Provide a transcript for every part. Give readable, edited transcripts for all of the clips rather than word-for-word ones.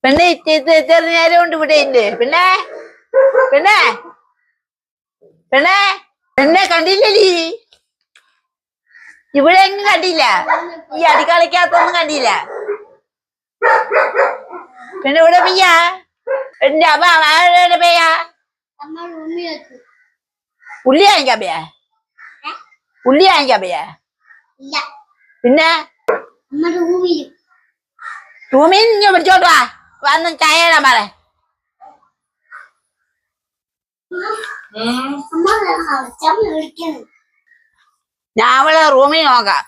പെണ്ണെ ഇത്ര നേരം കൊണ്ട് ഇവിടെ ഉണ്ട്. പെണ്ണെ പെണ്ണെ പെണ്ണെ പെണ്ണെ കണ്ടില്ലീ. ഇവിടെ എങ്ങും കണ്ടില്ല. ഈ അടിക്കളിക്കകത്തൊന്നും കണ്ടില്ല. പിന്നെ ഇവിടെ പെയ്യാ എന്റെ അമ്മ ആരുടെ പെയ്യാ ഉള്ളി വാങ്ങിക്കാൻ പെയ്യാ ഉള്ളി വാങ്ങിക്കാൻ പെയ്യാ. പിന്നെ റൂമിൽ നീ വിളിച്ചോട്ട് വാ. വന്ന് ചായ ഇടാൻ പറ. ഞാൻ അവളെ റൂമിൽ നോക്കാം.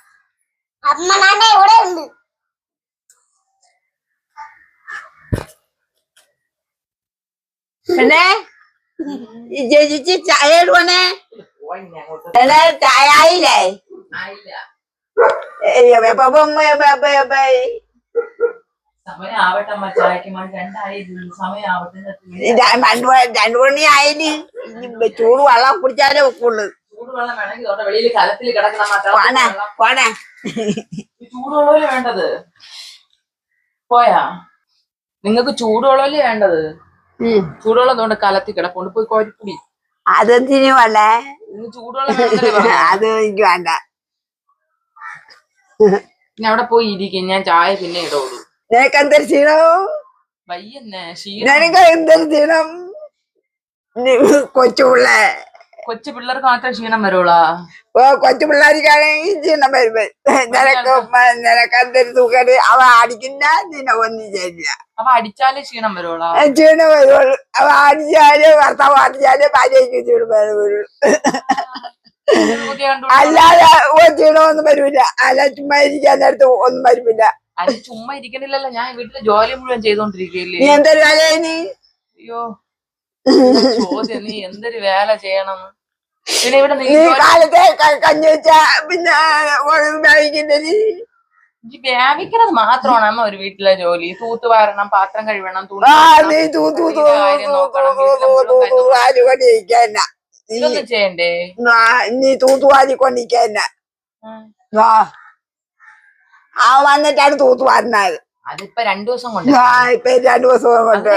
പിന്നെ ചേച്ചി ചായ ഇടുവണേ. ചായ ആയില്ലേ? രണ്ടു മണി ആയിന്. ചൂട് വെള്ളം കുടിച്ചാലേ ഒക്കുള്ളു. പോണേ ചൂടുവെള്ളമല്ലേ വേണ്ടത്? പോയാ നിങ്ങക്ക് ചൂടുവെള്ളമല്ലേ വേണ്ടത്? ചൂടുവെള്ളം കൊണ്ട് കലത്തി കിടക്കൊണ്ട് പോയി കോരിക്കുടി. അതെന്തിനു വേണ്ടേ? ചൂടുവെള്ളം അത് എനിക്ക് വേണ്ട. ഇനി അവിടെ പോയി ഇരിക്കും. ഞാൻ ചായ പിന്നെ ഇടുള്ളൂ. നിനക്ക് എന്തൊരു ക്ഷീണം? വയ്യന്നെ നിനക്ക് എന്തൊരു ക്ഷീണം? കൊച്ചു പിള്ളേർക്ക് മാത്രമേ ക്ഷീണം വരുള്ളൂ. കൊച്ചു പിള്ളേർക്കാണെങ്കിൽ ക്ഷീണം വരുമ്പോ നിനക്ക് എന്തൊരു സുഖം. അവ അടിക്കുന്ന നിന്നെ ഒന്നും ചെയ്യില്ല. അവ അടിച്ചാലേ ക്ഷീണം വരുള്ളൂ. ക്ഷീണം വരുള്ളൂ. അവ അടിച്ചാല് ഭർത്താവ് അടിച്ചാല് ഭാര്യയ്ക്ക് ക്ഷീണം വരുള്ളൂ. അല്ലാതെ ക്ഷീണമൊന്നും വരൂല. അല്ല ചുമ്മാ ഇരിക്കാൻ നേരത്ത് ഒന്നും വരുന്നില്ല. അത് ചുമ്മാ ഇരിക്കണില്ലല്ലോ. ഞാൻ വീട്ടിലെ ജോലി മുഴുവൻ ചെയ്തോണ്ടിരിക്കല്ലേ. നീ എന്തൊരു വേലയിനി? അയ്യോ ചോദ്യം, നീ എന്തൊരു വേല ചെയ്യണം? പിന്നെ ഇവിടെ നീ കാലത്തെ കഞ്ഞി വെച്ചാ പിന്നെ വ്യാപിക്കണത് മാത്രമാണ് അമ്മ ഒരു വീട്ടിലെ ജോലി. തൂത്ത് വാരണം, പാത്രം കഴുകണം, ഇതൊന്നും ചെയ്യണ്ടേ? നീ തൂത്തുവാരിക്കൊണ്ടിരിക്കന്ന ആ വന്നിട്ടാണ് തൂത്തുവാരുന്നത്. അതിപ്പോ 2 ദിവസം കൊണ്ട്. ഇപ്പൊ 2 ദിവസം കൊണ്ട്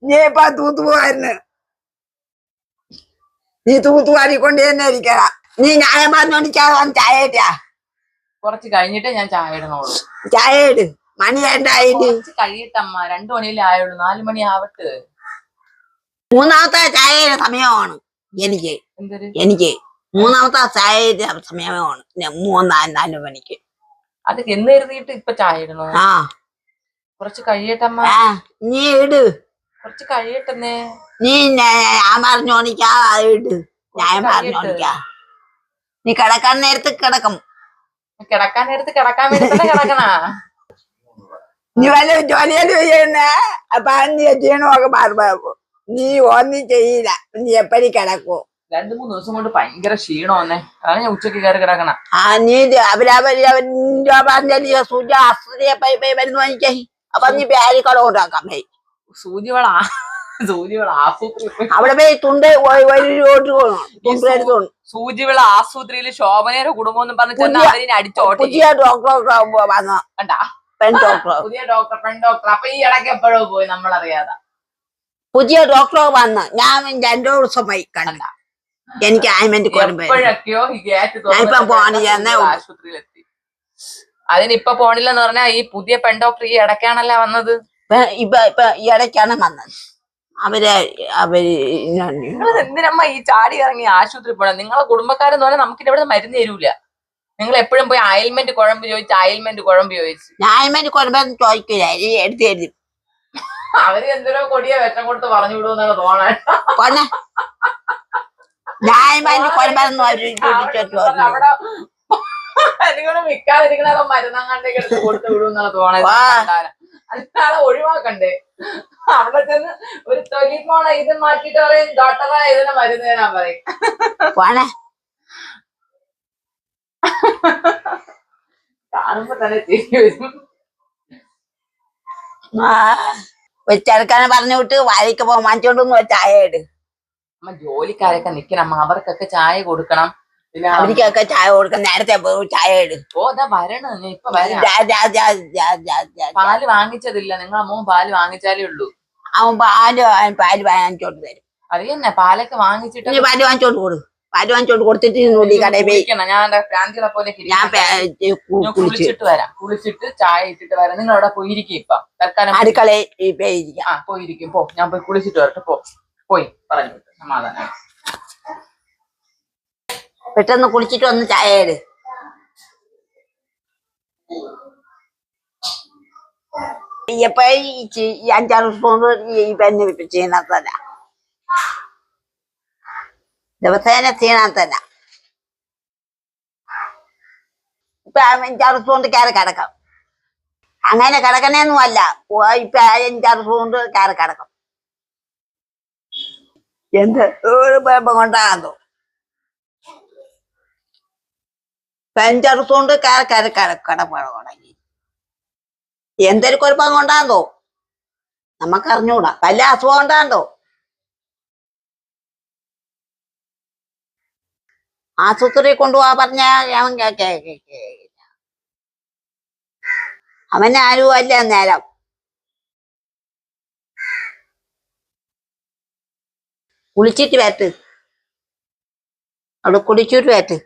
നീ ഇപ്പൊ തൂത്തുപോവായിരുന്നു. നീ തൂത്തുവാരിക്കൊണ്ട് തന്നെ ഇരിക്കണ. നീ ന്യായം പറഞ്ഞോണ്ടിരിക്കാതെ ചായ ഇട്ടാ. കുറച്ച് കഴിഞ്ഞിട്ടേ ഞാൻ ചായ ഇടണോളൂ. ചായ ഇട്. മണി രണ്ടായിട്ട് കഴിയിട്ടമ്മ. 2 മണിയിലേ ആയുള്ളൂ. 4 മണി ആവട്ടെ. മൂന്നാമത്തെ ചായയുടെ സമയമാണ് എനിക്ക് മൂന്നാമത്തെ ചായയുടെ സമയമാണ് 3-4 മണിക്ക്. അത് എന്ന് എഴുതിയിട്ട് ഇപ്പൊ ചായ ഇടണോ? കുറച്ച് കഴിയട്ടമ്മ. നീ ഇട്. കുറച്ച് കഴിയട്ടെന്നേ. നീ ഞാൻ പറഞ്ഞോണിക്കാ ഇട്. ഞാൻ പറഞ്ഞോണിക്കാ. നീ കിടക്കാൻ നേരത്ത് കിടക്കും. കിടക്കാൻ നേരത്ത് കിടക്കാൻ വേണ്ടി തന്നെ കിടക്കണ. നീ വല്ല ജോലിയല്ലേ ചെയ്യണേ? അപ്പൊ നീ ചെയ്യണമൊക്കെ മാറുമ്പോ നീ ഒന്നും ചെയ്യില്ല. നീ എപ്പഴും കിടക്കൂ. 2-3 ദിവസം കൊണ്ട് ഭയങ്കര ക്ഷീണോന്നേ. അതാണ് ഞാൻ ഉച്ചക്ക് കയറി കിടക്കണ. നീ സൂര്യ ആസ്ത്രീയ മരുന്ന് വാങ്ങിക്കേ. അപ്പൊ നീ പേരിക്കട ഉണ്ടാക്കാൻ പോയി. അവിടെ പോയി സൂചിവിള ആശുപത്രിയില് ശോഭനയുടെ കുടുംബം എന്ന് പറഞ്ഞ അടിച്ചോട്ടെ. പുതിയ ഡോക്ടർ വന്ന പെൺ ഡോക്ടർ. പുതിയ ഡോക്ടർ, പെൺ ഡോക്ടർ. അപ്പൊ ഈ ഇടയ്ക്ക് എപ്പോഴോ പോയി നമ്മളറിയാതെ. പുതിയ ഡോക്ടർ വന്ന് ഞാൻ 2 ദിവസം പോയി കണ്ട. എനിക്ക് ആയിമെന്റ് എപ്പോഴൊക്കെയോ ആശുപത്രിയിലെത്തി. അതിനിപ്പൊ പോണില്ലെന്ന് പറഞ്ഞാ ഈ പുതിയ പെൺ ഡോക്ടർ ഈ ഇടയ്ക്കാണല്ല വന്നത്. ഇപ്പൊ ഈ ഇടയ്ക്കാണ് വന്നത്. അവര് എന്തിനമ്മ ഈ ചാടി ഇറങ്ങി ആശുപത്രി പോണേ? നിങ്ങളെ കുടുംബക്കാരെന്ന് പറഞ്ഞാൽ നമുക്കിന്റെ ഇവിടെ മരുന്ന് തരൂല. നിങ്ങൾ എപ്പോഴും പോയി അയൽമെന്റ് കുഴമ്പ് ചോദിച്ചു. അയൽമെന്റ് കുഴമ്പ് ചോദിക്കില്ല. എടുത്ത് തരും. അവര് എന്തിനോ കൊടിയ വെച്ചം കൊടുത്ത് പറഞ്ഞു വിടുമെന്നാണ് തോന്നണേ. അവിടെ മിക്കാതിരിക്കണ മരുന്നങ്ങാണ്ടേക്ക് എടുത്ത് കൊടുത്ത് വിടുമെന്നാണ് തോന്നണേ. അല്ലാതെ ഒഴിവാക്കണ്ടേ? അവിടെ ചെന്ന് ഒരു തൊലിപ്പോണ ഇത് മാറ്റിട്ട് പറയും ഡോക്ടറെ ഇതിനെ മരുന്ന് തരാൻ പറയും. കാണുമ്പോ തന്നെ തിരിഞ്ഞു വരും. ചെറുക്കാനെ പറഞ്ഞു വിട്ട് വായിക്ക് പോകാൻ വാങ്ങിച്ചോണ്ടൊന്നും ചായ ഇട്. അമ്മ ജോലിക്കാരൊക്കെ നിക്കണം. അവർക്കൊക്കെ ചായ കൊടുക്കണം. പിന്നെ അവർക്കൊക്കെ ചായ കൊടുക്കാൻ നേരത്തെ പോയി ചായ ഇടും. ഓ അതാ വരണം, ഞാൻ ഇപ്പൊ വരാം. പാല് വാങ്ങിച്ചതില്ല, നിങ്ങളെ മോൻ പാല് വാങ്ങിച്ചാലേ ഉള്ളൂ. അവൻ പാല് വാങ്ങിച്ചോണ്ട് തരും. അത് തന്നെ, പാലൊക്കെ വാങ്ങിച്ചിട്ട് നീ പാല് വാങ്ങിച്ചോണ്ട് കൊടു. പാല് വാങ്ങിച്ചോണ്ട് കൊടുത്തിട്ട് നൂടി കടയിൽ പോയി ഞാൻ പ്രാന്തികളെ പോലെ ഞാൻ കുളിച്ചിട്ട് വരാം. കുളിച്ചിട്ട് ചായ ഇട്ടിട്ട് വരാം. നിങ്ങൾ അവിടെ പോയിരിക്കും. ഇപ്പൊ തൽക്കാലം അടുക്കളയിൽ പോയിരിക്കും. പോ, ഞാൻ പോയി കുളിച്ചിട്ട് വരട്ടെ. പോയി പറഞ്ഞു സമാധാനം. പെട്ടെന്ന് കുളിച്ചിട്ട് വന്ന് ചായ ഇട്. ഇപ്പൊ ഈ 5-6 ദിവസം ഈ പെണ്ണ് ക്ഷീണത്തല്ല, ദിവസേന ക്ഷീണത്തല്ല. ഇപ്പൊ 5-6 ദിവസം കൊണ്ട് കയറി കിടക്കാം. അങ്ങനെ കിടക്കണേന്നും അല്ല, ഇപ്പൊ 5-6 ദിവസം കൊണ്ട് കയറി കിടക്കും. എന്ത് കുഴപ്പം കൊണ്ടാണോ? 5-6 ദിവസം കൊണ്ട് കയറി കിടപ്പി. എന്തൊരു കുഴപ്പം കൊണ്ടാന്തോ നമുക്കറിഞ്ഞൂടാ. വല്ല അസുഖം കൊണ്ടാന്തോ? ആശുപത്രി കൊണ്ടുപോവാ പറഞ്ഞ അവന് ആരും അല്ല നേരം. കുളിച്ചിട്ട് വരട്ട്, അവിടെ കുളിച്ചിട്ട് വരട്ട്.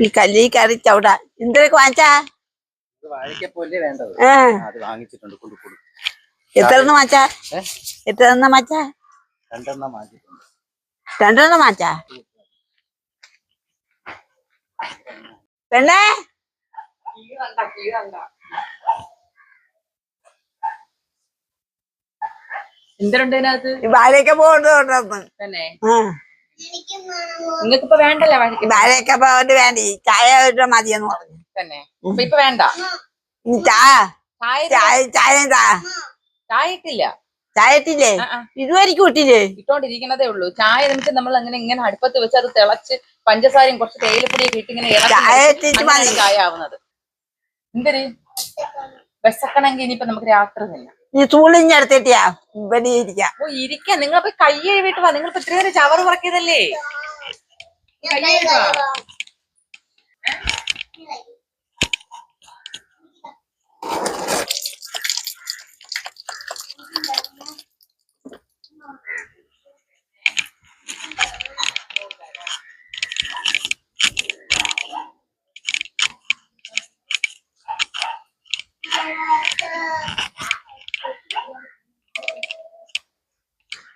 ഈ കല്ലി കറി ചവിട എന്തൊക്കെ വാങ്ങിച്ചാ? എത്രന്ന് മാച്ചാ? എത്രന്ന് മാച്ചാ? 2 മാച്ചാ? പെണ്ണേ എന്തുണ്ട് ഇതിനകത്ത്? വാഴയൊക്കെ പോകണ്ടെന്ന് തന്നെ. നിങ്ങൾക്ക് ഇപ്പൊ വേണ്ടല്ലോ വാഴയൊക്കെ പോകണ്ട്. വേണ്ടി ചായ മതിയെന്ന് പറഞ്ഞു തന്നെ. ഇപ്പൊ വേണ്ട ചായ ഇട്ടില്ല. ചായ ഇട്ടില്ലേ? ഇതുവരെയ്ക്കും ഇട്ടില്ലേ? ഇട്ടോണ്ടിരിക്കുന്നതേ ഉള്ളൂ. ചായ എന്നിട്ട് നമ്മൾ ഇങ്ങനെ അടുപ്പത്ത് വെച്ച് അത് തിളച്ച് പഞ്ചസാരയും കുറച്ച് തേയിലപ്പൊടിയൊക്കെ ഇട്ട് ഇങ്ങനെ ചായ ആവുന്നത്. എന്തൊരു വിശക്കണമെങ്കിൽ ഇനിയിപ്പൊ നമുക്ക് രാത്രി തന്നെ. നീ ചൂളിഞ്ഞെടുത്തിട്ടിയാ ഇവിടെ ഇരിക്കാം. ഓ ഇരിക്കാം. നിങ്ങൾ പോയി കൈ കഴുകിട്ട് വാ. നിങ്ങളിപ്പോ ഇത്രയും നേരം ചവറ് പറക്കിയതല്ലേ.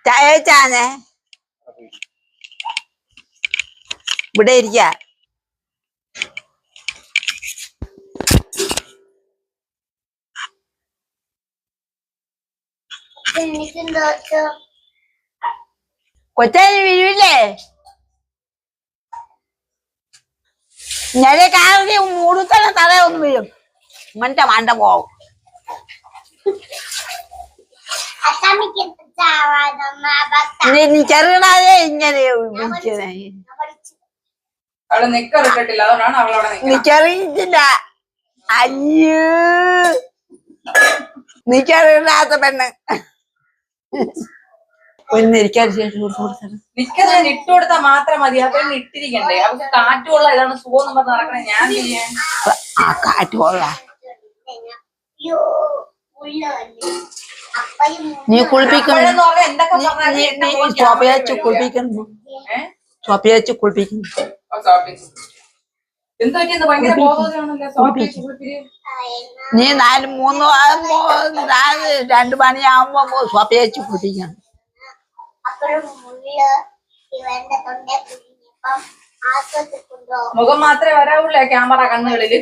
ചായ വെച്ചാന്നേ ഇവിടെ ഇരിക്ക. കൊച്ചായി വീഴില്ലേ? ഞാനേ കാണി മൂടുത്തല തലയൊന്നും വീഴും. മണ്ട മണ്ട പോവും. നീ ചെറുതായേ ഇങ്ങനെ നിക്കറിയില്ല. അയ്യോ നിക്കറിയാത്ത പെണ്ണ് ഒന്നിരിക്കാൻ ഇട്ട് കൊടുത്താൽ മാത്രം മതി. ആ പെണ്ണ് ഇട്ടിരിക്കണ്ടേ? അവർക്ക് കാറ്റുകൊള്ള ഇതാണ് സുഖം എന്ന് പറഞ്ഞ് നടക്കണേ. ഞാൻ ചെയ്യാൻ ആ കാറ്റുകൊള്ള നീ കുളിപ്പിക്കുന്നു. ചോപ്പയച്ച് കുളിപ്പിക്കുന്നു. ചോപ്പയച്ച് കുളിപ്പിക്കുന്നു. നീ 2 മണിയാകുമ്പോ ചോപ്പയച്ച് കുളിപ്പിക്കണം. മുഖം മാത്രമേ വരാവുള്ളേ ക്യാമറ കണ്ണുകളില്.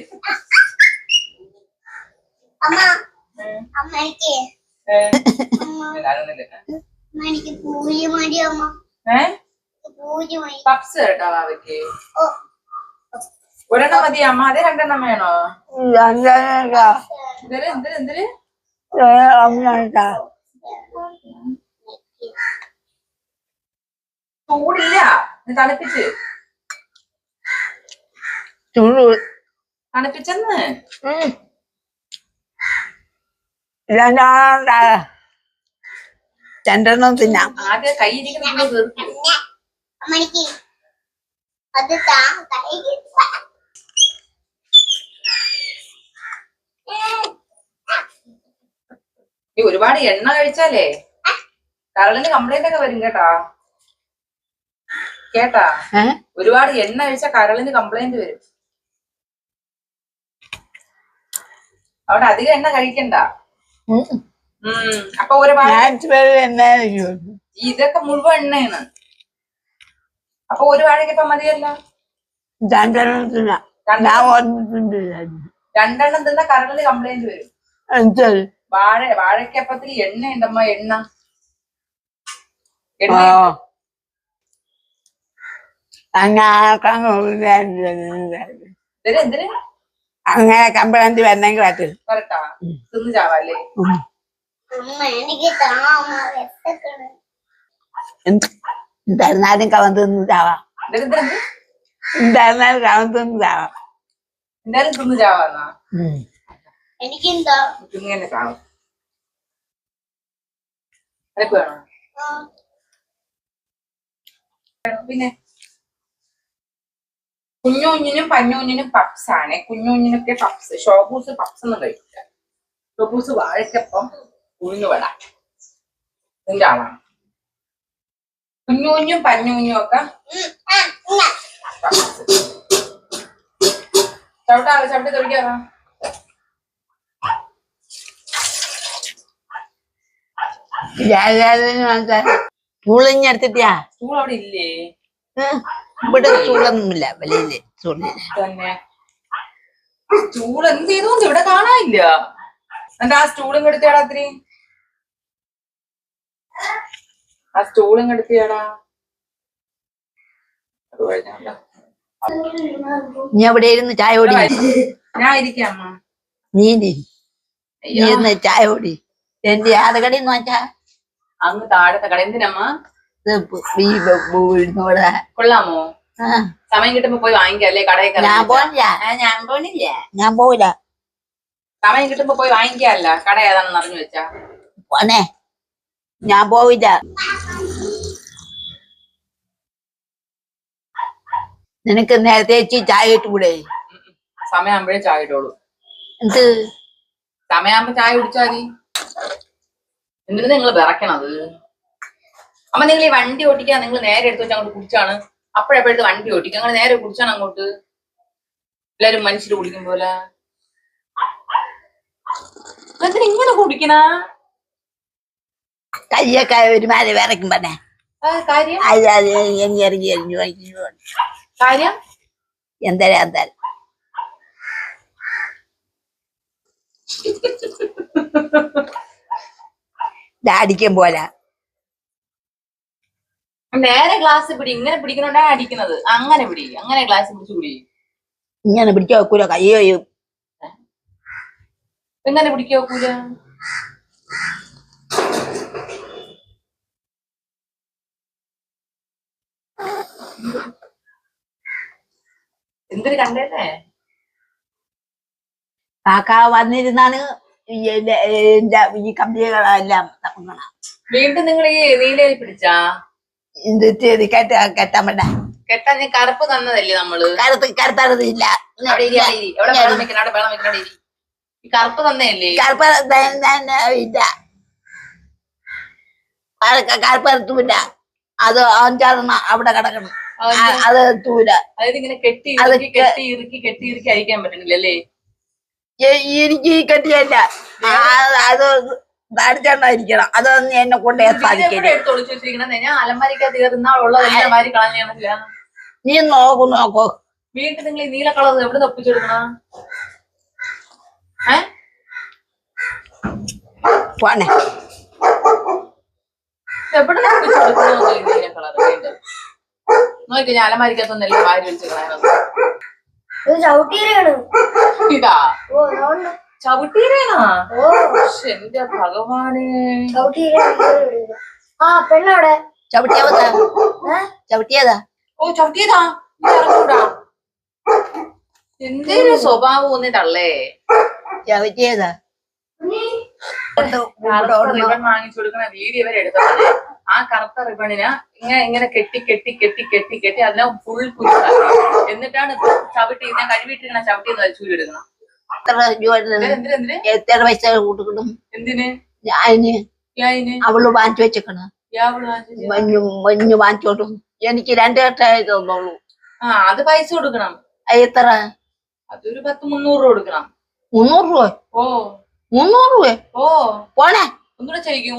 പപ്സ് കേട്ടോ അവയ്ക്ക്. ഒരെണ്ണം മതി അമ്മ. അതേ 2 വേണോ? എന്തിന് ചൂടില്ല, തണുപ്പിച്ച് തണുപ്പിച്ചെന്ന്. രണ്ടെണ്ണം തിന്നാം. ആദ്യം കൈ ഇരിക്കുന്ന തീർക്കും. അമ്മണിക്ക് അത് താ കൈ ഈ ഒരുപാട് എണ്ണ കഴിച്ചാലേ കരളിന് കംപ്ലൈന്റ് ഒക്കെ വരും കേട്ടാ. ഒരുപാട് എണ്ണ കഴിച്ചാൽ കരളിന് കംപ്ലൈന്റ് വരും. അവിടെ അധികം എണ്ണ കഴിക്കണ്ട. അപ്പൊ ഒരുപാട് ഇതൊക്കെ മുഴുവൻ എണ്ണയാണ്. അപ്പൊ ഒരു വാഴക്കപ്പം മതിയല്ല. രണ്ടെണ്ണം തിന്നാം. രണ്ടെണ്ണം തിന്ന കരളിന് കംപ്ലൈന്റ് വരും. വാഴക്കപ്പത്തിൽ എണ്ണ ഉണ്ടമ്മ. എണ്ണ എന്തിന് അങ്ങനെ കംപ്ലൈന്റ് വരണമെങ്കിൽ കറക്റ്റാ തിന്നു ചാവല്ലേ. എനിക്ക് താ എന്തായിരുന്നാലും കവൻ തിന്നു ചാവാം. എന്തായിരുന്നാലും കവൻ തിന്നു ചാവാം. എന്തായാലും തിന്നു ചാവാന്നാ. എനിക്കെന്താ തിന്നു തന്നെ ചാവും. അതൊക്കെ വേണോ? പിന്നെ കുഞ്ഞുഞ്ഞിനും പഞ്ഞുഞ്ഞിനും പപ്സ് ആണ്. കുഞ്ഞുഞ്ഞിനൊക്കെ പപ്സ്. ഷോബൂസ് പപ്സ് ഒന്നും കഴിക്കില്ല. ഷോബൂസ് വാഴക്കപ്പം ഉഴുന്നുവട ഇതിന്റെ ആളാണ്. കുഞ്ഞുഞ്ഞും പഞ്ഞുഞ്ഞും ഒക്കെ ചവിട്ടി തൊഴിക്കാറാ. ചൂളിഞ്ഞെടുത്തിട്ടാ. സ്കൂൾ അവിടെ ഇല്ലേ? ഇവിടെ ചൂളൊന്നുമില്ല. വലിയ ചൂളില്ല തന്നെ. സ്റ്റൂൾ എന്ത് ചെയ്തു ഇവിടെ കാണാനില്ല. എന്നിട്ട് ആ സ്റ്റൂളും കെടുത്തിയാടാ. അത്രേ ആ സ്റ്റൂളും കെടുത്തിയാടാ. നീ എവിടെ ഇരുന്ന് ചായ ഓടി? ഞാൻ ഇരിക്കാം അമ്മ. നീ ഇരുന്ന് ചായ ഓടി. എന്റെ ആദകടന്ന് വെച്ചാ അങ്ങ് താഴത്തെ കട. എന്തിനമ്മ? ഉഴുന്നോടെ കൊള്ളാമോ? സമയം കിട്ടുമ്പോ പോയി വാങ്ങിക്കല്ലേ കടയിൽ. ഞാൻ പോവില്ല. സമയം കിട്ടുമ്പോ പോയി വാങ്ങിക്കാല്ല. കട ഏതാണെന്ന് അറിഞ്ഞു വെച്ചാ പോനെ. ഞാൻ പോവില്ല. നിനക്ക് നേരത്തെ ചായ ഇട്ടുകൂടെ? സമയമാകുമ്പോഴേ ചായ ഇട്ടോളൂ. എന്ത് സമയമാകുമ്പോ ചായ കുടിച്ചാൽ മതി. എന്തിനാ നിങ്ങൾ വിറക്കണത്? അമ്മ നിങ്ങൾ ഈ വണ്ടി ഓടിക്കാൻ നിങ്ങൾ നേരെ എടുത്ത് വെച്ചാൽ അങ്ങോട്ട് കുടിച്ചാണ്. അപ്പോഴെപ്പോഴത്തെ വണ്ടി ഓടിക്കുക. അങ്ങനെ നേരെ കുടിച്ചാണ് അങ്ങോട്ട്. എല്ലാരും മനുഷ്യര് കുടിക്കും പോലെ. എന്തിനാ ഇങ്ങനെ കുടിക്കണ? കയ്യൊക്കെ ഒരുമാതിരി വിറയ്ക്കും പറഞ്ഞേ. കാര്യം കാര്യം എന്തായാലും അടിക്കാൻ പോലെ. നേരെ ഗ്ലാസ് പിടി. ഇങ്ങനെ പിടിക്കണോണ്ടാ അടിക്കുന്നത്. അങ്ങനെ പിടി. അങ്ങനെ ഗ്ലാസ് പിടിച്ചു പിടി. ഇങ്ങനെ പിടിക്കാൻ വെക്കൂല. കയ്യോ എങ്ങനെ പിടിക്കാൻ വെക്കൂല? എന്തൊരു കണ്ടേന്നെ. കാക്ക വന്നിരുന്നാണ് ഈ കമ്പികളെല്ലാം വീണ്ടും നിങ്ങൾ ഈ നീലയിൽ പിടിച്ചാ കെട്ടാൻ പറ്റ. കെട്ടാൻ നീ കറുപ്പ് തന്നതല്ലേ നമ്മള്? കറുത്തറിയില്ല. എവിടെ വെള്ളം വെക്കണം? അവിടെ വെള്ളം വെക്കണ. ഈ കറുപ്പ് തന്നതല്ലേ? കറുപ്പ് എത്തൂല. അത് 5-6 അവിടെ കിടക്കണം. അത് എത്തൂല. അതായത് ഇങ്ങനെ കെട്ടി ഇറുക്കി അഴിക്കാൻ പറ്റണില്ലല്ലേ? എനിക്ക് കെട്ടിയല്ല. അത് തടിച്ചോണ്ടായിരിക്കണം. അതൊന്നും എന്നെ കൊണ്ട് സാധിക്കില്ല. ഞാൻ അലമാരിക്കകത്ത് കയറുന്നാളുള്ളതെല്ലാം മാരി കളഞ്ഞാണല്ല. നീ നോക്കൂ. വീണ്ടും നിങ്ങൾ ഈ നീല കളർ എവിടെ ഒപ്പിച്ചെടുക്കണം? പോണേ. എവിടെ ഒപ്പിച്ചെടുക്കണോ നീല കളർ? വീണ്ടും നോക്കി ഞാൻ അലമാരിക്കകത്തൊന്നെല്ലാം വാരി വെച്ചിരിക്കണ. ഇതാ ചവിട്ടീരേനാ? എന്റെ ഭഗവാനെ. പെണ്ണവിടെ ചവിട്ടിയതാ. ഓ ചവിട്ടിയതാ. ഇറങ്ങൂടാ. എന്തൊരു സ്വഭാവം ഒന്നി തള്ളേ. ചവിട്ടിയതാ. കറുത്ത റിബൺ വാങ്ങിച്ചു കൊടുക്കുന്ന വീഡിയോ ഇവർ എടുത്തത്. ആ കറുത്ത റിബണിന് ഇങ്ങനെ കെട്ടി കെട്ടി കെട്ടി കെട്ടി കെട്ടി അതിനെ ഫുൾ കുരുക്കാക്കി. എന്നിട്ടാണ് ചവിട്ടി ഞാൻ കഴുകിയിട്ടിങ്ങനെ ചവിട്ടി ചൂരി എടുക്കണം. എത്ര പൈസ കൊടുക്കണം? എന്തിന്? അവള് വാങ്ങിച്ചു വെച്ചേക്കണ മഞ്ഞു വാങ്ങിച്ചോട്ടും. എനിക്ക് 2 കെട്ടായി തോന്നുള്ളൂ. അത് പൈസ കൊടുക്കണം. എത്ര? അതൊരു 10-300 രൂപ കൊടുക്കണം. 300 രൂപ? ഓ 300 രൂപ? ഓ പോണേ ഒന്നുകൂടെ ചോദിക്കും.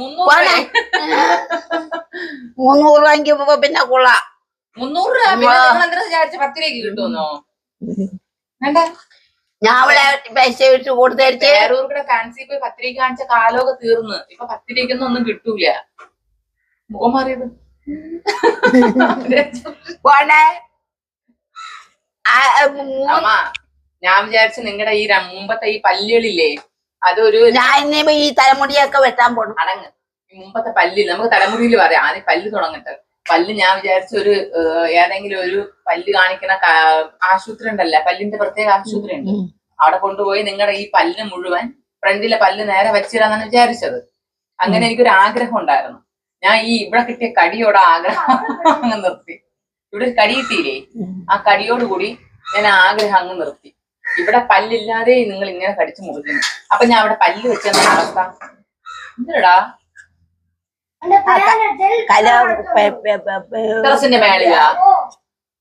300 രൂപ പിന്നെ കൊള്ളാം. 300 രൂപ പിന്നെ നിങ്ങൾ എന്താ വിചാരിച്ച 10 രൂപയ്ക്ക് കിട്ടുമെന്നോ? വേണ്ട, ഞാൻ അവിടെ പൈസ ഇട്ട് കൊടുത്തേച്ച് വേറൂർക്കൂടെ ഫാൻസി പോയി 10 രൂപയ്ക്ക് കാണിച്ച കാലമൊക്കെ തീർന്ന്. ഇപ്പൊ 10 രൂപയ്ക്കൊന്നും ഒന്നും കിട്ടൂല. മുഖം മാറിയത് പോണേ. അമ്മ ഞാൻ വിചാരിച്ചു നിങ്ങളുടെ ഈ മുമ്പത്തെ ഈ പല്ലുകളില്ലേ അതൊരു ഞാൻ ഈ തലമുടിയൊക്കെ വെട്ടാൻ പോണം. അടങ്ങ്. മുമ്പത്തെ പല്ലിൽ നമുക്ക് തലമുടിയിൽ പറയാം. ആദ്യം പല്ല് തുടങ്ങട്ടെ. പല്ല് ഞാൻ വിചാരിച്ച ഒരു ഏതെങ്കിലും ഒരു പല്ല് കാണിക്കുന്ന ആശുപത്രി ഉണ്ടല്ല, പല്ലിന്റെ പ്രത്യേക ആശുപത്രി ഉണ്ട്. അവിടെ കൊണ്ടുപോയി നിങ്ങളുടെ ഈ പല്ല് മുഴുവൻ ഫ്രണ്ടിലെ പല്ല് നേരെ വെച്ചിടാന്നാണ് വിചാരിച്ചത്. അങ്ങനെ എനിക്കൊരു ആഗ്രഹം ഉണ്ടായിരുന്നു. ഞാൻ ഈ ഇവിടെ കിട്ടിയ കടിയോടെ ആഗ്രഹം അങ്ങ് നിർത്തി. ഇവിടെ കടി കിട്ടിയില്ലേ, ആ കടിയോടുകൂടി ഞാൻ ആഗ്രഹം അങ്ങ് നിർത്തി. ഇവിടെ പല്ലില്ലാതെ നിങ്ങൾ ഇങ്ങനെ കടിച്ചു മുറിക്കുന്നു. അപ്പൊ ഞാൻ അവിടെ പല്ല് വെച്ചെന്ന അവസ്ഥ എന്തിനടാ? ടെറസിന്റെ മേളിലാ?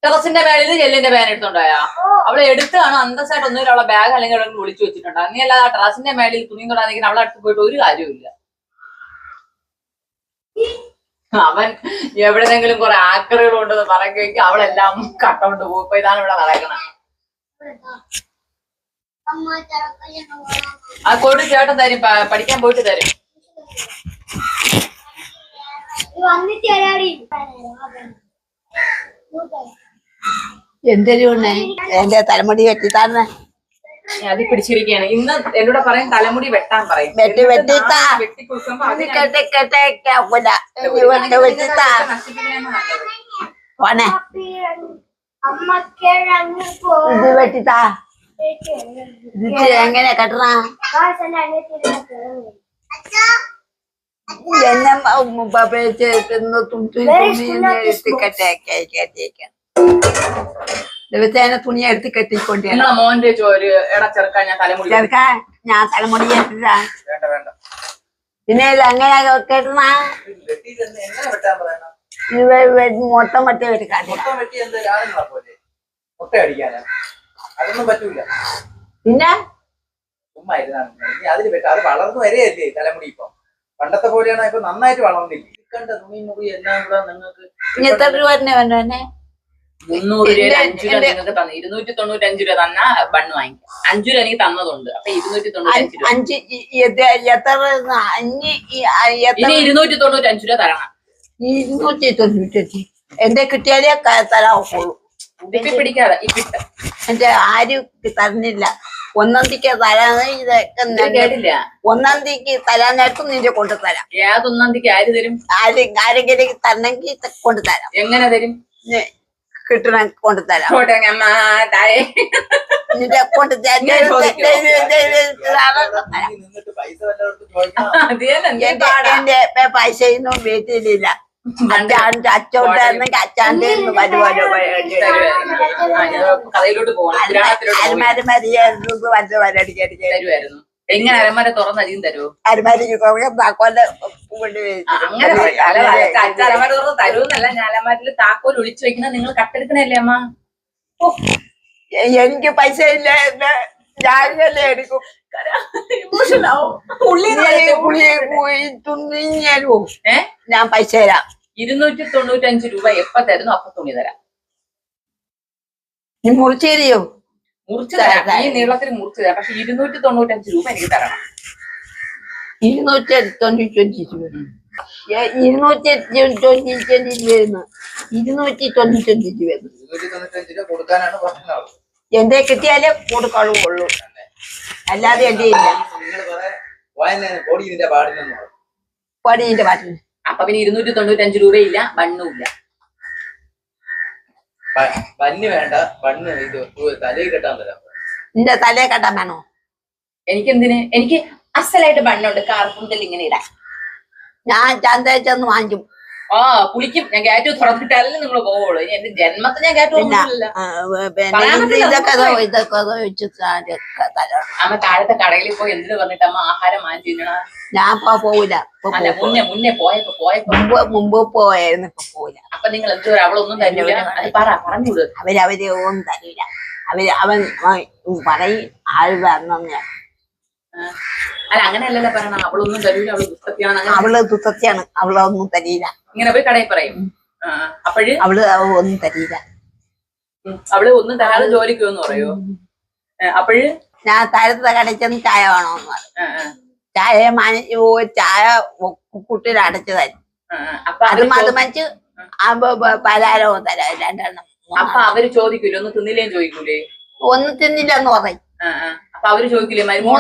ടെറസിന്റെ മേളിൽ ജെല്ലിന്റെ പേന എടുത്തോണ്ടായാ? അവളെ എടുത്താണ് അന്തസ്സായിട്ട് ഒന്നുമില്ല. അവളെ ബാഗ് അല്ലെങ്കിൽ അവിടെ വിളിച്ചു വെച്ചിട്ടുണ്ടാ. നീ അല്ലാതെ ആ ടെറസിന്റെ മേളിൽ തുണിയും തൊടാൻ അവളെ അടുത്ത് പോയിട്ട് ഒരു കാര്യമില്ല. അവൻ എവിടെന്നെങ്കിലും കുറെ ആക്കറുകൾ ഉണ്ടെന്ന് പറയുമ്പോഴേക്കും അവളെല്ലാം കട്ടോണ്ട് പോകും. ഇപ്പൊ ഇതാണ് ഇവിടെ നടക്കണം. ആ കൊടു ചേട്ടൻ തരും, പഠിക്കാൻ പോയിട്ട് തരും. എന്തൊരു എന്റെ തലമുടി വെട്ടി തന്നെ അത് പിടിച്ചിരിക്കുകയാണ്. ഇന്ന് എന്നോട് പറയും തലമുടി വെട്ടാൻ പറയും. ഇത് വെട്ടിത്താ. എങ്ങനെ കെട്ടണ? ദിവസേന തുണി എടുത്ത് കെട്ടിക്കൊണ്ട് മോന്റെ ഒരു ഇടച്ചെറുക്കാൻ ഞാൻ തലമുടി ചേർക്കാൻ ഞാൻ തലമുടി കെട്ടിട്ടാ. പിന്നെ എങ്ങനെ കെട്ടണ? മൊത്തം മറ്റേ വെട്ടിക്കാട്ടെ. പിന്നെ അതിൽ വെട്ടാ. അത് വളർന്നു വരെയല്ലേ തലമുടി. ഇപ്പൊ പണ്ടത്തെ പോലെയാണ്. ഇപ്പൊ നന്നായിട്ട് വളർന്നില്ല. ഇക്കണ്ട തുണി മുറി എല്ലാം കൂടെ നിങ്ങൾക്ക് എത്ര രൂപ തന്നെ വേണ്ടേ? 300 രൂപ 5 രൂപ നിങ്ങൾക്ക് തന്നു. 295 രൂപ തന്നാ ബണ്ണ് വാങ്ങിക്കാം. 5 രൂപ എനിക്ക് തന്നതുണ്ട്. അപ്പൊ 295 രൂപ. ഇനി 295 രൂപ തരണം. 295 എന്റെ കിട്ടിയാലേ തരാവുള്ളൂ. ഇപ്പൊ പിടിക്കാതെ ഈ കിട്ട എന്റെ ആരും തരുന്നില്ല. 1-ാം തീയതിക്ക് തരാന്ന് ഇതൊക്കെ കേട്ടില്ല. 1-ാം തീയതിക്ക് തരാനായിട്ടും നിന്റെ കൊണ്ടുതരാം. ഏത് 1-ാം തീയതിക്ക് ആര് തരും? ആരെങ്കിലും തരണമെങ്കിൽ കൊണ്ടുതരാം. എങ്ങനെ തരും? കിട്ടണ കൊണ്ടുതരാം. നിന്റെ കൊണ്ടുതരാം. എന്റെ പൈസയൊന്നും വീട്ടിലില്ല. അച്ഛണ്ടായിരുന്നെങ്കിൽ അച്ഛൻ്റെ കഥയിലോട്ട് പോകണം. അലമാരി തരുമായിരുന്നു. എങ്ങനെ അലമാര തുറന്ന് അധികം തരുമോ? അലമാരിക്ക് താക്കോല് അങ്ങനെ അച്ഛൻ അലമാര തുറന്ന് തരുമെന്നല്ല. ഞാൻ അലമാരിൽ താക്കോൽ ഒളിച്ചു വെക്കുന്ന നിങ്ങൾ കട്ടെടുക്കണല്ലേ അമ്മ? എനിക്ക് പൈസ ഇല്ല. ഞാനല്ലേ എടുക്കും. ഞാൻ പൈസ തരാം. 295 രൂപ എപ്പ തരുന്നു അപ്പൊ തുണി തരാം. നീ മുറിച്ചു തരുമോ? മുറിച്ചു തരാം. ഈ നീളത്തിൽ മുറിച്ചു തരാം. പക്ഷെ 295 രൂപ എനിക്ക് തരണം. 295 രൂപ. 295 രൂപ കൊടുക്കാനാണ് പറഞ്ഞത്. എന്റെ കിട്ടിയാലേ കൊടുക്കാളുള്ളൂ. അല്ലാതെ എന്റെ ഇല്ല. പടിന്റെ പാട്ടിന് അപ്പൊ പിന്നെ 295 രൂപയില്ല, ബണ്ണുമില്ല. ബണ്ണ് വേണ്ട. ബണ്ണ് ഇത് തലയിൽ കെട്ടാൻ തരാം. നിന്റെ തലയെ കെട്ടാൻ വേണോ? എനിക്കെന്തിന്? എനിക്ക് അസലായിട്ട് ബണ്ണുണ്ട് കാർപ്പുന്തൽ ഇങ്ങനെ ഇടാൻ. ഞാൻ ചന്തയിൽ ചെന്ന് വാങ്ങിക്കും. ആ പുളിക്കും. ഞാൻ കയറ്റു തുറന്നിട്ടല്ലേ നിങ്ങൾ പോവുള്ളൂ. ഇനി എന്റെ ജന്മത്തെ ഞാൻ കയറ്റു തുറന്നിട്ടില്ല. ഇതൊക്കെ വെച്ച് അമ്മ താഴത്തെ കടയിൽ പോയി എന്തിനു പറഞ്ഞിട്ട് അമ്മ ആഹാരം വാങ്ങിച്ചു തിന്നണ? ഞാൻ പോവില്ല. അല്ല മുന്നേ പോയപ്പോ മുമ്പ് പോയായിരുന്നു, ഇപ്പൊ പോവില്ല. അപ്പൊ നിങ്ങൾ എന്തോ അവളൊന്നും തരില്ല. അത് പറഞ്ഞുവിട്. അവര് ഒന്നും തരില്ല. അവൻ പറയും ആൾ വരണം. അല്ല അങ്ങനെയല്ലല്ലോ പറയണം. അവളൊന്നും തരൂല, അവള് ദുസ്സത്യാണ്. അവള് ദുസ്സത്യാണ്, അവളൊന്നും തരില്ല. ഇങ്ങനെ പോയി കടയിൽ പറയും. അപ്പോഴ് അവള് ഒന്നും തരില്ല. അവള് ഒന്നും തരാതെ ജോലിക്ക് എന്ന് പറയോ? അപ്പോഴ് ഞാൻ താഴത്തെ കടയിൽ ചെന്ന് ചായ വേണോന്ന് പറയും. ചായ കുട്ടിയിൽ അടച്ചു തരും. അത് മതിമച്ച് പലഹാരവും തരാം, രണ്ടെണ്ണം. അപ്പൊ അവര് ചോദിക്കൂലേ? ഒന്ന് തിന്നില്ലേം ചോദിക്കൂലേ? ഒന്നും തിന്നില്ലെന്ന് പറയും. അപ്പൊ അവര് ചോദിക്കൂലേ മരുമോൾ?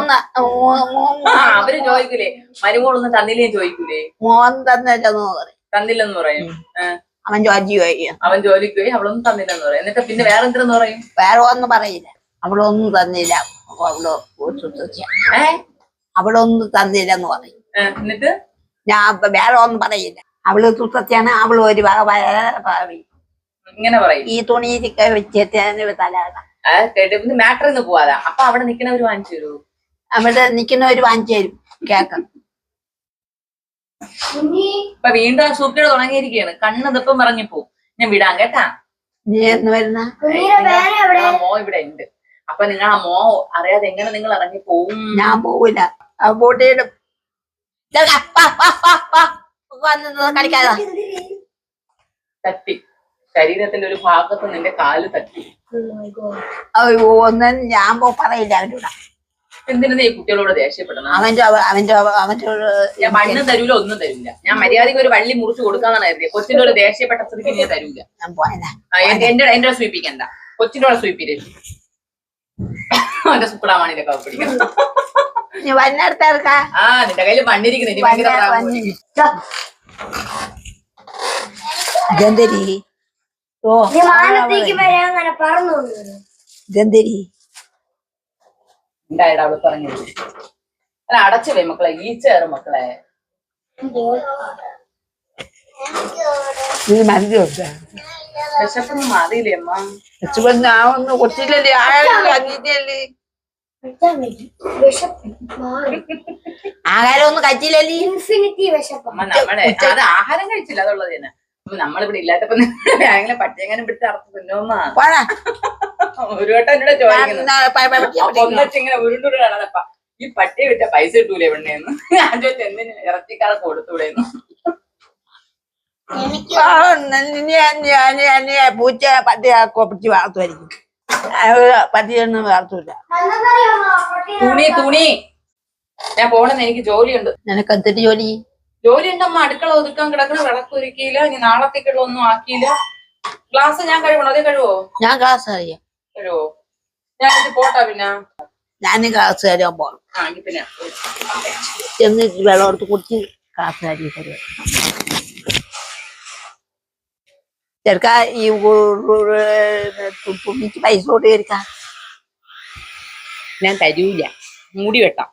അവര് ചോദിക്കൂലേ മരുമോളൊന്നും തന്നില്ലേം ചോദിക്കൂലേ? മോൻ തന്നില്ലെന്ന് പറയും. തന്നില്ലെന്ന് പറയും. അവൻ ജോലി ചെയ്യും. അവൻ ജോലിക്ക് പോയി അവളൊന്നും തന്നില്ലെന്ന് പറയും. എന്നിട്ട് പിന്നെ വേറെ എന്തെന്ന് പറയും? വേറെ ഒന്നും പറയില്ല. അവളൊന്നും തന്നില്ല, അവള് അവളൊന്നും തന്നില്ലെന്ന് പറയും. എന്നിട്ട് ഞാൻ വേറെ ഒന്നും പറയില്ല. അവള് സുസത്യാണ്, അവള് ഒരു വക പറയും. ഇങ്ങനെ പറയും. ഈ തുണി വെച്ചിട്ട് തല മാറ്ററിന്ന് പോവാതാ. അപ്പൊ അവിടെ നിക്കണവര് വാങ്ങിച്ചു തരൂ? അവിടെ നിക്കുന്നവര് വാങ്ങിച്ചു തരും. കേക്കാം. ഇപ്പൊ വീണ്ടും ആ സൂക്കേട് തുടങ്ങിയിരിക്കുകയാണ്. കണ്ണ് ദിപ്പം പറഞ്ഞപ്പോ ഞാൻ വിടാം കേട്ടാ. നീ എന്ന് വരുന്ന മോ ഇവിടെ ഉണ്ട്. അപ്പൊ നിങ്ങൾ ആ മോ അറിയാതെ എങ്ങനെ നിങ്ങൾ ഇറങ്ങി പോവും? ഞാൻ പോവില്ല. ബോട്ടിയുടെ കളിക്കാതെ തട്ടി ശരീരത്തിന്റെ ഒരു ഭാഗത്ത് നിന്റെ കാല് തട്ടി. ഒന്നും ഞാൻ പറയില്ല അവനോട്. എന്തിനാ ഈ കുട്ടികളോട് ദേഷ്യപ്പെടണം? അവന്റെ ഞാൻ മണ്ണ് തരൂല, ഒന്നും തരൂല. ഞാൻ മര്യാദയ്ക്ക് ഒരു വള്ളി മുറിച്ച് കൊടുക്കാന്നാണ് കരുതിയത്. കൊച്ചിന്റെ ഒരു ദേഷ്യപ്പെട്ട സ്ഥിതിക്ക് ഞാൻ തരൂല. എന്റെ സ്വീപ്പിക്കണ്ട. കൊച്ചിന്റെ കൂടെ സ്വീപ്പില്ലേ അവന്റെ സുക്കുടാമാണിയിലൊക്കെ പിടിക്കണം. നീ വന്നെടുത്താ ആ നിന്റെ കയ്യില് മണ്ണിരിക്കുന്നു. ഗന്ധരി ഗന്ധരി ഉണ്ടായിട അവള് പറഞ്ഞത്. അല്ല അടച്ചു പോയി മക്കളെ, ഈച്ചേറ് മക്കളെ. നീ മരുന്ന് കൊടുത്ത വിശപ്പൊന്നും മാറിയില്ലേ അമ്മ? ഞാൻ ഒന്ന് കൊച്ചില്ലല്ലേ ആഴല്ലേ ആഹാരം ഒന്നും കഴിച്ചില്ലല്ലേ? അമ്മ നമ്മളെ അത് ആഹാരം കഴിച്ചില്ല, അതുള്ളത് തന്നെ. നമ്മളിവിടെ ഇല്ലാത്തപ്പോ ഞങ്ങളെ പട്ടിയെങ്ങാനും പിടിച്ച് അറത്ത് തിന്നോമ്മ. ഒരു വട്ടം എന്നോട് ചോദിക്കുന്നു ഒന്നിച്ചിങ്ങനെ ഉരുണ്ടുടാണതപ്പ ഈ പട്ടിയെ വിറ്റ പൈസ കിട്ടൂലേ എവിടെന്ന്. ഞാൻ ചോദിച്ചു എന്തിന് ഇറച്ചിക്കാരെ കൊടുത്തൂടെന്ന്. പൂച്ച പട്ടി പിടിച്ച് വളർത്തുമായിരിക്കും. പട്ടിയൊന്നും വളർത്തൂല. തുണി ഞാൻ പോണെന്ന്, എനിക്ക് ജോലിയുണ്ട്. നിനക്ക് എന്തിട്ട് ജോലി? ജോലി ഉണ്ടമ്മ. അടുക്കള ഒതുക്കാൻ കിടക്കണം, വിളക്കൊരുക്കിയില്ല. ഇനി നാളത്തേക്കുള്ള ഒന്നും ആക്കിയില്ല. ഗ്ലാസ് ഞാൻ കഴുകണോ? അതേ കഴുവോ? ഞാൻ ക്ലാസ് അറിയാം. കഴുവോ? ഞാൻ ഇത് പോട്ടാ. പിന്നെ ഞാൻ ക്ലാസ് കഴിയാൻ പോകണം. പിന്നെ എന്നിട്ട് വെള്ളം എടുത്ത് കുടിച്ച് ക്ലാസ് കഴിയും. ചെറുക്ക ഈ തുണിക്ക് പൈസ കൊണ്ട് ചേർക്ക. ഞാൻ തരൂല. മൂടി വെട്ടാം.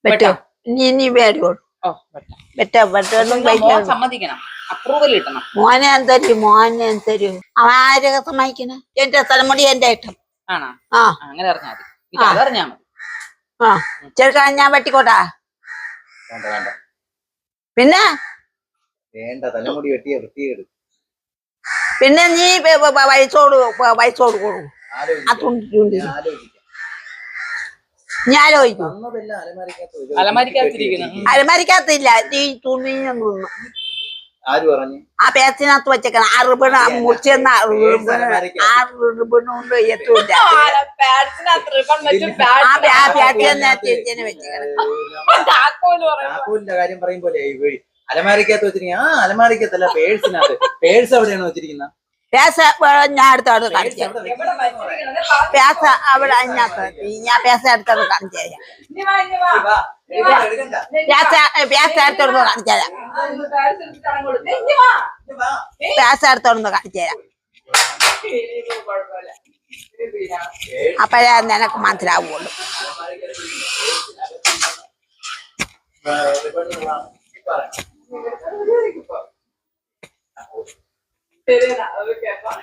പറ്റോ? നീ വേടോ? സമ്മതിക്കണം, അപ്രൂവൽ കിട്ടണം. മോനെ എന്തരും, മോനെ എന്തരും. അവൻ ആരൊക്കെ സമ്മതിക്കണ? എന്റെ തലമുടി എന്റെ ഇഷ്ടം. ആണോ? ആ അങ്ങനെ അറിഞ്ഞാൽ മതി. അതറിഞ്ഞാ മതി. ആ ചെറുക്ക ഞാൻ വെട്ടിക്കോട്ടാ? പിന്നെ വേണ്ട, തലമുടി വെട്ടിയ വൃത്തികേട്. പിന്നെ നീ വയസ്സോട് കൊടുക്കും. ആ തുണ്ടി ഞാൻ ആലോചിക്കും. അലമാരിക്കകത്തില്ല, ഈ തുണിയൊന്നും. ആര് പറഞ്ഞു? ആ പേത്തിനകത്ത് വെച്ചേക്കണം. ആ റിബണ് മുറിച്ചെന്ന ആ റിബണുകൊണ്ട് എത്തൂല്ല. താക്കോലിന്റെ കാര്യം പറയും പോലെ അലമാരിക്കകത്ത് വെച്ചിരിക്കുന്ന അലമാരിക്കകത്തല്ല, പേഴ്സിനകത്ത്. പേഴ്സ് എവിടെയാണ് വെച്ചിരിക്കുന്നത്? പേസ ഞാൻ അടുത്തോട് കാണിച്ചു തരാം. പേസ അവിടെ അതിനകത്ത് ഞാൻ പേസ അടുത്തോട് കാണിച്ചു തരാം. പേസ അടുത്തോട് കാണിച്ചു തരാം. പേസ അടുത്തോടൊന്ന് കാണിച്ചു തരാം. അപ്പോഴേ നിനക്ക് മനസ്സിലാവുള്ളൂ. ശരി, എന്നാ, അത് കേൾക്കാം.